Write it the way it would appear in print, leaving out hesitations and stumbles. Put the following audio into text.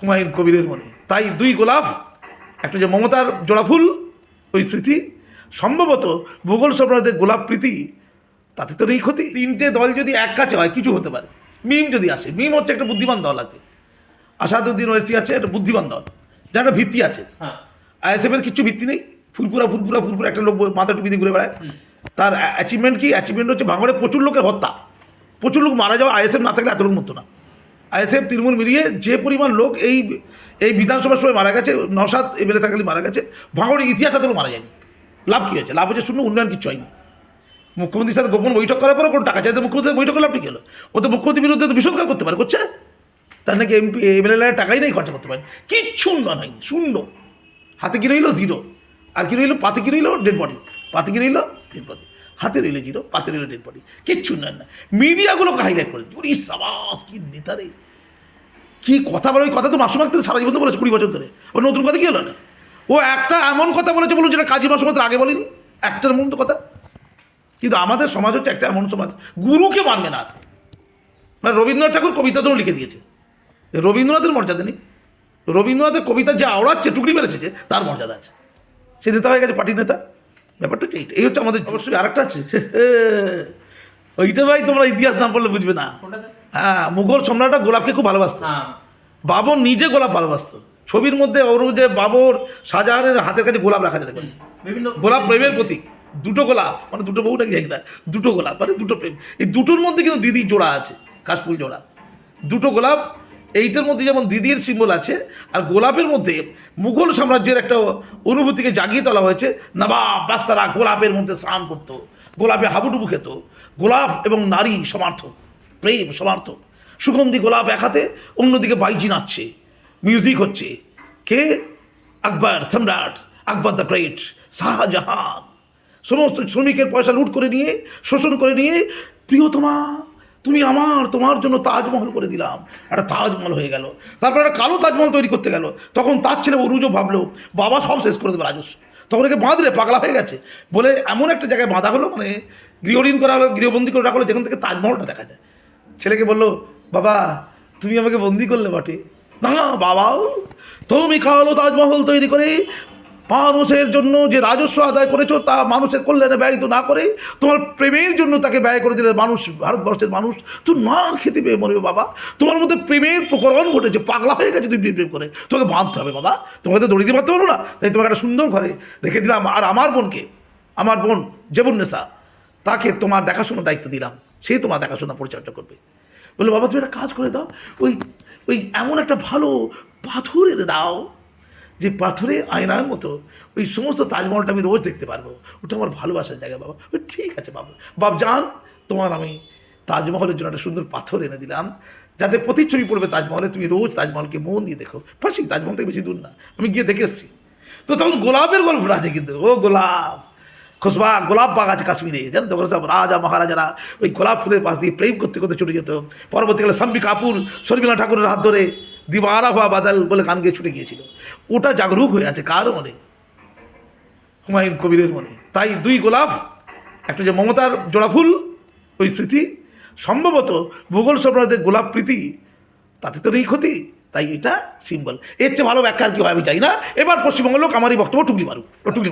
হুমায়ুন কবিরের মনে। তাই দুই গোলাপ, একটা যে মমতার জোড়া ফুল, ওই স্মৃতি, সম্ভবত মুঘল সম্রাটদের গোলাপ প্রীতি, তাতে তো নেই ক্ষতি। তিনটে দল যদি এক কাছে হয় কিছু হতে পারে। মিম যদি আসে, মিম হচ্ছে একটা বুদ্ধিমান দল আর কি। আসাদুদ্দিন ওয়েসি আছে, একটা বুদ্ধিমান দল, যার একটা ভিত্তি আছে। আইএসএফের কিছু ভিত্তি নেই, ফুলপুরা একটা লোক মাথা টুপি দিয়ে ঘুরে বেড়ায়। তার অ্যাচিভমেন্ট কি? অ্যাচিভমেন্ট হচ্ছে ভাঙড়ে প্রচুর লোকের হত্যা, প্রচুর লোক মারা যাওয়া। আইএসএফ না থাকলে এত লোক মরতো না। আইএসএফ তৃণমূল মিলিয়ে যে পরিমাণ লোক এই বিধানসভার সময় মারা গেছে, নওশাদ এমএলএ থাকলে মারা গেছে, ভাঙড়ের ইতিহাস এত মারা যায়নি। লাভ কী হয়েছে? লাভ হচ্ছে শূন্য, উন্নয়ন কিছু হয়নি। মুখ্যমন্ত্রীর সাথে গোপন বৈঠক করার পরে কোনো টাকা চাইতে মুখ্যমন্ত্রী বৈঠক করলে আপনি গেল, ও তো মুখ্যমন্ত্রীর বিরুদ্ধে তো বিষোদ্গার করতে পারে, করছে। তার নাকি এমপি এমএলএ টাকাই নেই, খরচা করতে পারে, কিচ্ছু উন্নয়ন হয়নি, শূন্য। হাতে কি রইল? জিরো। আর কি রইল? পাতে কি রইল? Dead body. পাতে কি রইল? Dead body. হাতে রইল জিরো, পাতে রইল ডেড বডি, কিচ্ছু উন্নয়ন না। মিডিয়াগুলোকে হাইলাইট করে দিই, সাবাস কি নেতা রে, কী কথা বলে। ওই কথা তো মাসুম আক্তার সারা জীবন তো বলেছে 20 বছর ধরে, ও নতুন কথা কি হলো না? ও একটা এমন কথা বলেছে বলুন যেটা কাজী মাসুম আক্তার আগে বলেনি, একটার মতো কথা। কিন্তু আমাদের সমাজ হচ্ছে একটা এমন সমাজ, গুরুকে মানবে না। মানে রবীন্দ্রনাথ ঠাকুর কবিতাতেও লিখে দিয়েছে, রবীন্দ্রনাথের মর্যাদা নেই। রবীন্দ্রনাথের কবিতা যে আওড়াচ্ছে, টুকরি মেরেছে, যে তার মর্যাদা আছে, সে নেতা হয়ে গেছে, পার্টির নেতা। ব্যাপারটা ঠিক, এই হচ্ছে আমাদের। অবশ্যই আরেকটা আছে, ওইটা ভাই তোমরা ইতিহাস না পড়লে বুঝবে না। হ্যাঁ, মুঘল সম্রাটরা গোলাপকে খুব ভালোবাসত। বাবর নিজে গোলাপ ভালোবাসত। ছবির মধ্যে যে বাবর শাহজাহানের হাতের কাছে গোলাপ রাখা যায়, গোলাপ প্রেমের প্রতীক। দুটো গোলাপ মানে দুটো বউ নাকি না, দুটো গোলাপ মানে দুটো প্রেম। এই দুটোর মধ্যে কিন্তু দিদির জোড়া আছে, কাশফুল জোড়া, দুটো গোলাপ। এইটার মধ্যে যেমন দিদির সিম্বল আছে, আর গোলাপের মধ্যে মুঘল সাম্রাজ্যের একটা অনুভূতিকে জাগিয়ে তোলা হয়েছে। নবাব বাদশারা গোলাপের মধ্যে স্নান করতো, গোলাপে হাবুডুবু খেত। গোলাপ এবং নারী সমার্থক, প্রেম সমার্থক। সুগন্ধি গোলাপ এক হাতে, অন্যদিকে বাইজি নাচছে, মিউজিক হচ্ছে। কে? আকবর সম্রাট, আকবর দ্য গ্রেট, শাহজাহান। সমস্ত শ্রমিকের পয়সা লুট করে নিয়ে, শোষণ করে নিয়ে, প্রিয়তমা তুমি তোমার জন্য তাজমহল করে দিলাম, একটা তাজমহল হয়ে গেল। তারপর একটা কালো তাজমহল তৈরি করতে গেল। তখন তার ছেলে অরুজও ভাবলো বাবা সব শেষ করে দেবে রাজস্ব। তখন একে বাঁধলে, পাগলা হয়ে গেছে বলে এমন একটা জায়গায় বাঁধা হলো, মানে গৃহঋণ করা হলো, গৃহবন্দী করে রাখা হলো, যেখান থেকে তাজমহলটা দেখা যায়। ছেলেকে বললো, বাবা তুমি আমাকে বন্দি করলে বটে, না বাবাও তুমি কালো তাজমহল তৈরি করে মানুষের জন্য যে রাজস্ব আদায় করেছো, তা মানুষের কল্যাণে ব্যয় তো না করে তোমার প্রেমের জন্য তাকে ব্যয় করে দিলে মানুষ, ভারতবর্ষের মানুষ তো না খেতে পেয়ে মরবে। বাবা তোমার মধ্যে প্রেমের প্রকরণ ঘটেছে, পাগলা হয়ে গেছে, তুমি প্রেম করে, তোমাকে বাঁধতে হবে বাবা, তোমাকে তো দড়ি দিয়ে বাঁধতে পারো না, তাই তোমাকে একটা সুন্দর ঘরে রেখে দিলাম। আর আমার বোন জেবুন্নেসা, তাকে তোমার দেখাশোনার দায়িত্ব দিলাম, সেই তোমার দেখাশোনা পরিচর্যা করবে। বললো বাবা তুমি একটা কাজ করে দাও, ওই এমন একটা ভালো পাথর এনে দাও, যে পাথরে আয়নার মতো ওই সমস্ত তাজমহলটা আমি রোজ দেখতে পারবো, ওটা আমার ভালোবাসার জায়গা। বাবা ঠিক আছে বাবা জান, তোমার আমি তাজমহলের জন্য একটা সুন্দর পাথর এনে দিলাম, যাতে প্রতিচ্ছবি পড়বে তাজমহলে, তুমি রোজ তাজমহলকে মন দিয়ে দেখো। পাশি তাজমহল থেকে বেশি দূর না, আমি গিয়ে দেখে এসেছি। তো তখন গোলাপের গল্পটা আছে, কিন্তু ও গোলাপ খুশবা, গোলাপ বাগ আছে কাশ্মীরে, জানেন তখন সব রাজা মহারাজারা ওই গোলাপ ফুলের পাশ দিয়ে প্রেম করতে করতে ছুটে যেত। পরবর্তীকালে শাম্মী কাপুর শর্মিলা ঠাকুরের হাত ধরে দিবানা হওয়া বাদাল বলে গান গিয়ে ছুটে গিয়েছিল। ওটা জাগরুক হয়ে আছে কার মনে? হুমায়ুন কবিরের মনে। তাই দুই গোলাপ, একটা যে মমতার জোড়া ফুল, ওই স্মৃতি, সম্ভবত মুঘল সম্রাটদের গোলাপ প্রীতি, তাতে তো নেই ক্ষতি। তাই এটা সিম্বল। এর চেয়ে ভালো ব্যাখ্যা আর কি হয় আমি চাই না। এবার পশ্চিমবঙ্গের লোক আমারই বক্তব্য টুকলি মারুক, টুকলি